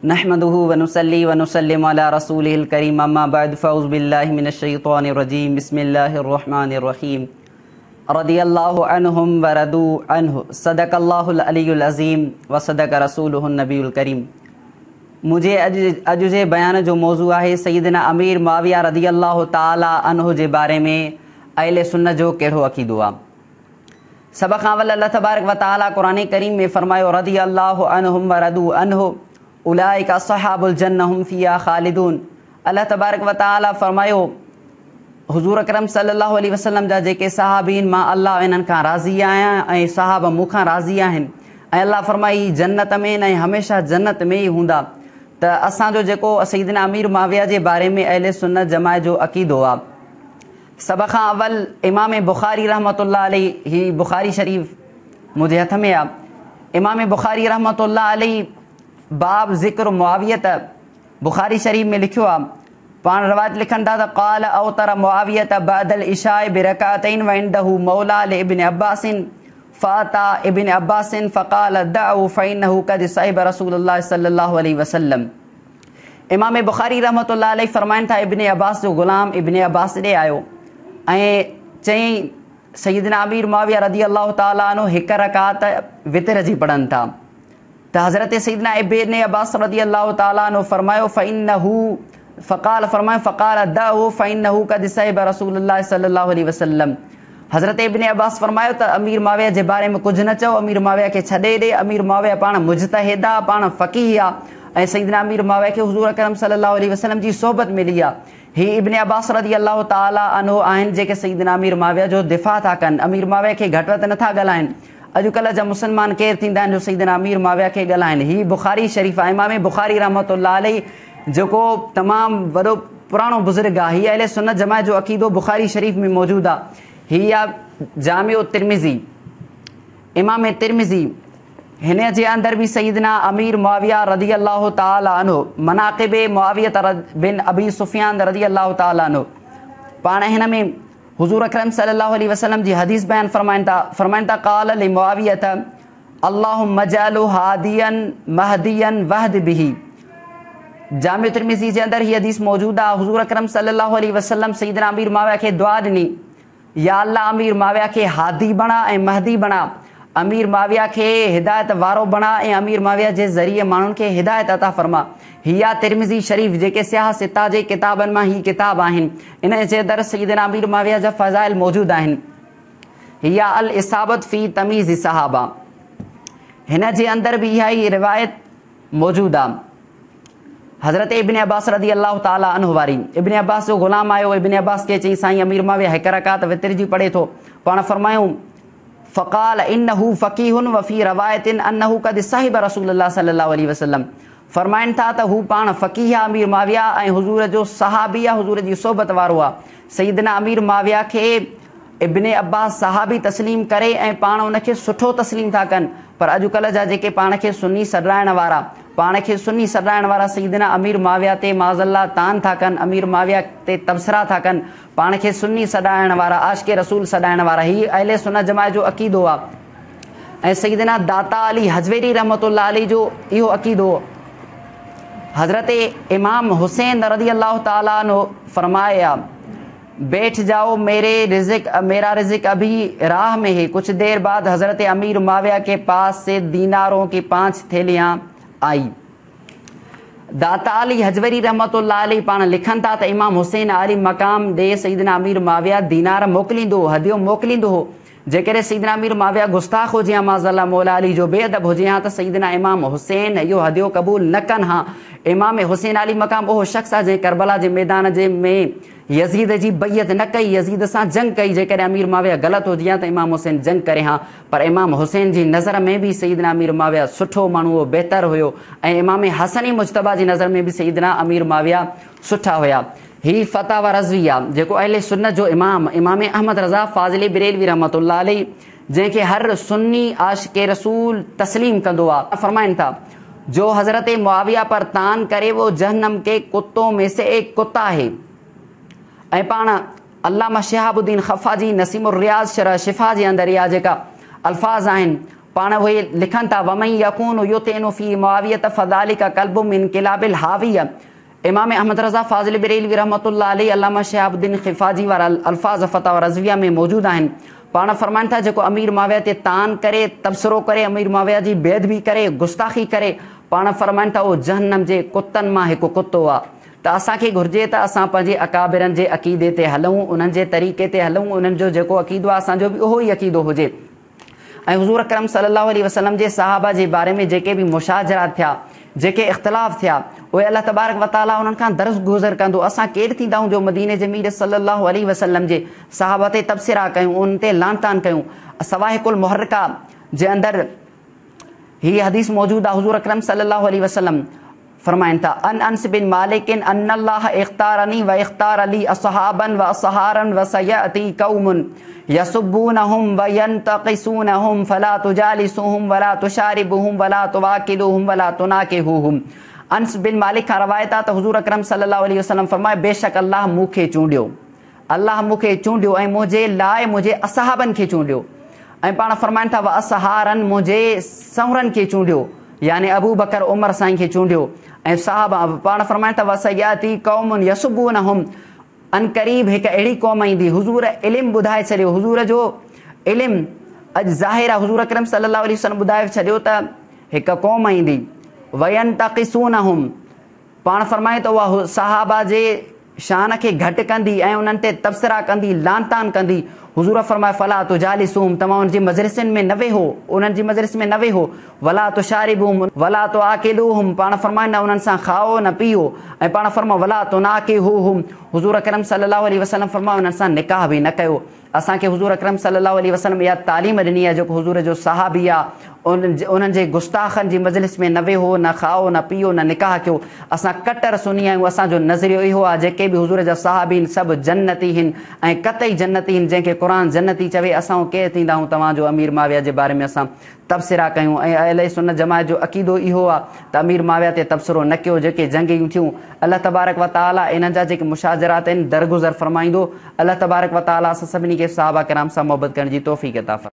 नहमदुहु व नुसल्ली व नुसल्लिमु अला रसूलिहिल करीम अम्मा बाद फ़अऊज़ु बिल्लाहि मिनश शैतानिर रजीम बिस्मिल्लाहिर रहमानिर रहीम रदियल्लाहु अन्हुम व रदू अन्हु सदक़ल्लाहुल अलीयुल अज़ीम व सदक़ रसूलुहुन नबीयुल करीम। मुझे अॼु जे बयान जो मौज़ू आहे सय्यदना अमीर मुआविया रदियल्लाहु ताला अन्हु जे बारे में अहले सुन्नत जो कहिड़ो अक़ीदो आहे। सभ खां अवल अल्लाह तबारक व तआला क़ुरान करीम में फरमायो रदियल्लाहु अन्हुम व रदू अन्हु उलाइका अस्हाबुल जन्नह हुम फ़ीहा ख़ालिदून। अल्लाह तबारक व तआला फरमायो हुज़ूर अकरम सल्लल्लाहु अलैहि वसल्लम जा जेके सहाबीन मां अल्लाह इन्हनि खां राज़ी आहियां ऐं सहाबा मूंखां राज़ी आहिनि ऐं अल्लाह फरमाई जन्नत में ऐं हमेशह जन्नत में ई हूंदा। त असांजो जेको सय्यदना अमीर मुआविया जे बारे में अहले सुन्नत जमात जो अक़ीदो आहे, सभ खां अवल इमाम बुखारी रहमतुल्लाह अलैहि, ही बुखारी शरीफ़ मुंहिंजे हथ में आहे। इमाम बुखारी रहमतुल्लाह अलैहि बाब ज़िक्र मुआवियत बुखारी शरीफ़ में लिखियो आहे। पाण रवायत लिखनि था त क़ाल अवतर मुआवियत बअदल इशाए बिरकातैन व इंदहु मौला लिइब्न अब्बासिन फ़ाता इब्न अब्बासिन फ़क़ाल दअहु फ़इन्नहु क़द सहिब रसूलुल्लाह सल्लल्लाहु अलैहि वसल्लम। इमाम बुखारी रहमतुल्लाह अलैहि फरमाइनि था इब्न अब्बास जो ग़ुलाम इब्न अब्बास ॾे आयो ऐं चयईं सय्यदना अमीर मुआविया रदियल्लाहु ताला अन्हु हिक रकात वितर जी पढ़नि था। त हज़रत सय्यदना इब्न अब्बास रदियल्लाहु ताला अन्हु फरमायो फ़क़ाल दअहु फ़इन्नहु क़द सहिब रसूलुल्लाह सल्लल्लाहु अलैहि वसल्लम। हज़रत इब्न अब्बास फरमायो त अमीर मुआविया जे बारे में कुझु न चओ, अमीर मुआविया खे छॾे ॾे। अमीर मुआविया पाण मुजतहिद आहे, पाण फ़क़ीह आहे ऐं सय्यदना अमीर मुआविया खे हुज़ूर अकरम सल्लल्लाहु अलैहि वसल्लम जी सोहबत मिली आहे। ही इब्न अब्बास रदियल्लाहु ताला अन्हु आहिनि जेके सय्यदना अमीर मुआविया जो दिफ़ा था कनि, अमीर मुआविया खे घटि वधि नथा ॻाल्हाइनि। अॼुकल्ह जा मुस्लमान केरु थींदा आहिनि जो सय्यदना अमीर मुआविया खे ॻाल्हाइनि। ही बुखारी शरीफ़ आहे। इमाम बुखारी रहमतुल्लाह अलैहि जेको तमामु वॾो पुराणो बुज़ुर्ग आहे, हीअ अहले सुन्नत जमात जो अक़ीदो बुखारी शरीफ़ में मौजूदु आहे। हीअ आहे जामिउ तिरमिज़ी, इमाम तिरमिज़ी, हिन जे अंदरि बि सय्यदना अमीर मुआविया रदियल्लाहु ताला अन्हु मनाक़िब मुआविया बिन अबी सुफ़ियान रदियल्लाहु ताला अन्हु, पाण हिन में हुज़ूर अकरम सल्लल्लाहु अलैहि वसल्लम जी हदीस बयान फरमाइनि था क़ाल लि मुआवियत अल्लाहुम्मा जअलहु हादियन महदियन वहद बिही। जामिउ तिरमिज़ी जे अंदरि हीअ हदीस मौजूदु आहे। हुज़ूर अकरम सल्लल्लाहु अलैहि वसल्लम सय्यदना अमीर मुआविया खे दुआ ॾिनी, या अल्लाह अमीर मुआविया खे हादी बणा ऐं महदी बणा, अमीर मुआविया खे हिदायत वारो बणा ऐं अमीर मुआविया जे ज़रिए माण्हुनि खे हिदायत अता फरमा। हीअ तिरमिज़ी शरीफ़ जेके सियाह सिता जे किताबनि मां ही किताब आहिनि, इन जे अंदरि सय्यदना अमीर मुआविया जा फ़ज़ाइल मौजूदु आहिनि। हीअ अल इसाबत फ़ी तमीज़ सहाबा, हिन जे अंदरि बि इहा ई रिवायत मौजूदु आहे। हज़रत इब्न अब्बास रदियल्लाहु ताला अन्हु वारी, इब्न अब्बास जो ग़ुलाम आयो, इब्न अब्बास खे चई साईं अमीर मुआविया हिक रकात वितर जी पढ़े थो। पाण फरमायूं फ़क़ाल इन्नहु फ़क़ीहुन व फ़ी रवायतिन अन्नहु क़द सहिब रसूलुल्लाह सल्लल्लाहु अलैहि वसल्लम। फरमाइनि था त हू पाण फ़क़ीह आहे अमीर मुआविया ऐं हुज़ूर जो सहाबी आहे, हुज़ूर जी सोहबत वारो आहे। सय्यदना अमीर मुआविया खे इब्न अब्बास सहाबी तस्लीम करे ऐं पाण उनखे सुठो तस्लीम था कनि। पर अॼुकल्ह जा जेके पाण खे सुन्नी सॾाइण वारा सय्यदना अमीर मुआविया ते माज़अल्लाह तान था कनि, अमीर मुआविया ते तबसरा था कनि, पाण खे सुन्नी सॾाइण वारा, आशिक़े रसूल सॾाइण वारा, ही अहले सुन्नत जमात जो अक़ीदो आहे। ऐं सय्यदना दाता अली हजवेरी रहमतुल्लाह अलैहि जो इहो अक़ीदो। हज़रत इमाम हुसैन रदियल्लाहु ताला अन्हु फरमाया बैठ जाओ मेरा रिज़्क़ अभी राह में है। कुछ देर बाद हज़रत अमीर मुआविया के पास से दीनारों की 5 थैलियाँ आई। दाता अली हजवरी रहमतुल्लाह अलैहि पाण लिखनि था त इमाम हुसैन आली मक़ाम ॾे सय्यदना अमीर मुआविया दीनार मोकिलींदो हो, हदियो मोकिलींदो हो। जेकॾहिं सय्यदना अमीर मुआविया गुस्ताख़ हुजे हा, माज़अल्लाह मौला अली जो बेअदब हुजे हा, त सय्यदना इमाम हुसैन इहो हदियो क़बूल न कनि हा। इमाम हुसैन आली मक़ाम उहो शख़्स आहे जंहिं करबला जे मैदान जे में यज़ीद जी बैयत न कई, यज़ीद सां जंग कई। जेकॾहिं अमीर मुआविया ग़लति हुजे हा त इमाम हुसैन जंग करे हा, पर इमाम हुसैन जी नज़र में बि सय्यदना अमीर मुआविया सुठो माण्हू हो, बहितर हुयो। ऐं इमाम हसनी मुजतबा जी नज़र में बि सय्यदना अमीर मुआविया सुठा हुया। ही फतावा रज़वी आहे जेको अहले सुन्नत जो इमाम अहमद रज़ा फ़ाज़िली बिरेलवी रहमतुल्लाह अलैहि, जंहिंखे हर सुन्नी आशिक़े रसूल तस्लीम कंदो आहे, फरमाइनि था जो हज़रत मुआविया पर तान करे वो जहन्नम के कुत्तों में से एक कुत्ता है। ऐं पाण अल्लामा शिहाबुद्दीन ख़फ़ाजी नसीमुर रियाज़ शरह शिफ़ा जे अंदरि इहा जेका अल्फाज़ आहिनि पाण उहे लिखनि था वमई यकून युतिनु फी मुआवियत फज़ालिका क़ल्बु मिन किलाबिल हाविया। इमाम अहमद रज़ा फ़ाज़िल बरेलवी रहमतुल्लाह अलैहि अल्लामा शहाबुद्दीन ख़िफ़ाजी वारा अल्फाज़ फ़तवा रज़विया में मौजूद आहिनि। पाण फरमाइनि था जेको अमीर मुआविया ते तान करे, तबसरो करे, अमीर मुआविया जी बेअदबी करे, गुस्ताखी करे, पाण फरमाइनि था उहो जहन्नम जे कुतनि मां हिकु कुतो आहे। त असांखे घुरिजे त असां पंहिंजे अकाबिरनि जे अक़ीदे ते हलूं, उन्हनि जे तरीक़े ते हलूं, उन्हनि जो जेको अक़ीदो आहे असांजो बि उहो ई अक़ीदो हुजे। ऐं हुज़ूर अकरम सल्लल्लाहु अलैहि वसल्लम जे सहाबा जे बारे में जेके बि मुशाजरा थिया, जेके इख़्तिलाफ़ थिया, उहे अल्लाह तबारक व तआला उन्हनि खां दर्स गुज़र कंदो। असां केरु थींदा आहियूं जो मदीने जे मीर सल्लल्लाहु अलैहि वसल्लम जे सहाबा ते तबसिरा कयूं, उन ते लानतान कयूं। सवाहिकुल मुहर्रिका जे अंदरि हीअ हदीस मौजूद आहे। हुज़ूर अकरम सल्लल्लाहु अलैहि वसल्लम फरमाइनि था अन अनस बिन मालिकिन अन्नल्लाह इख्तारनी व इख्तार अली असहाबन व असहारन व सयअती कौमुन यसुब्बूनहुम व यंतक़िसूनहुम फला तुजालिसुहुम वला तुशारिबुहुम वला तुवाकिलुहुम वला तुनाकिहुहुम। अनस बिन मालिक खां रवायत आहे त हुज़ूर अकरम सल्लल्लाहु अलैहि वसल्लम फरमाए बेशक अल्लाह मूंखे चूंडियो, अल्लाह मूंखे चूंडियो ऐं मुंहिंजे लाइ मुंहिंजे असहाबनि खे चूंडियो। ऐं पाण फरमाइनि था व असहारन मुंहिंजे सहुरनि खे चूंडियो, यानी अबू बकर उमर साईं खे चूंडियो। ऐं साहबा पाण फरमाइनि था व सयअती कौमुन यसुब्बूनहुम, अन क़रीब हिकु अहिड़ी क़ौम ईंदी। हुज़ूर इल्मु ॿुधाए छॾियो, हुज़ूर जो इल्मु अॼु ज़ाहिर आहे। हुज़ूर अकरम सल्लल्लाहु अलैहि वसल्लम ॿुधाए छॾियो त हिकु क़ौम ईंदी वयंतक़िसूनहुम, पाण फरमाए त उहा सहाबा जे शान खे घटि कंदी ऐं उन्हनि ते तबसरा कंदी, लानतान कंदी। हुज़ूर फरमाए फला तुजालिसूहुम, तव्हां उनजी मजलिसनि में न वेहो, उन्हनि जी मजलिस में न वेहो। वला तुशारिबुहुम वला तुआकिलुहुम, पाण फरमाए न उन्हनि सां खाओ न पीओ। ऐं पाण फरमाए वला तुनाकिहुहुम, हुज़ूर अकरम सल्लल्लाहु अलैहि वसल्लम फरमाए उन्हनि सां निकाह बि न कयो। असांखे हुज़ूर अकरम सल्लल्लाहु अलैहि वसल्लम इहा तालीम ॾिनी आहे जेको हुज़ूर जो सहाबी आहे, उन्हनि जे गुस्ताखनि जी मजलिस में न वेहो, न खाओ न पीओ न निकाह कयो। असां कटर सुनी आहियूं, असांजो नज़रियो इहो आहे जेके बि हुज़ूर जा सहाबी आहिनि सभु जन्नती आहिनि ऐं क़तई जन्नती आहिनि। जंहिंखे क़ुर जन्नती चवे असां केरु थींदा आहियूं तव्हांजो अमीर मुआविया जे बारे में असां तबसिरा कयूं। ऐं अहले सुन्नत जमात जो अक़ीदो इहो आहे त अमीर मुआविया ते तबसिरो न कयो। जेके जंगियूं थियूं अल्लाह तबारक व तआला इन्हनि जा जेके मुशाजरात आहिनि दरगुज़र फरमाईंदो। अल्लाह तबारक व तआला असां सभिनी खे सहाबा किराम सां मोहबत करण जी तौफ़ीक़ अता फरमाए।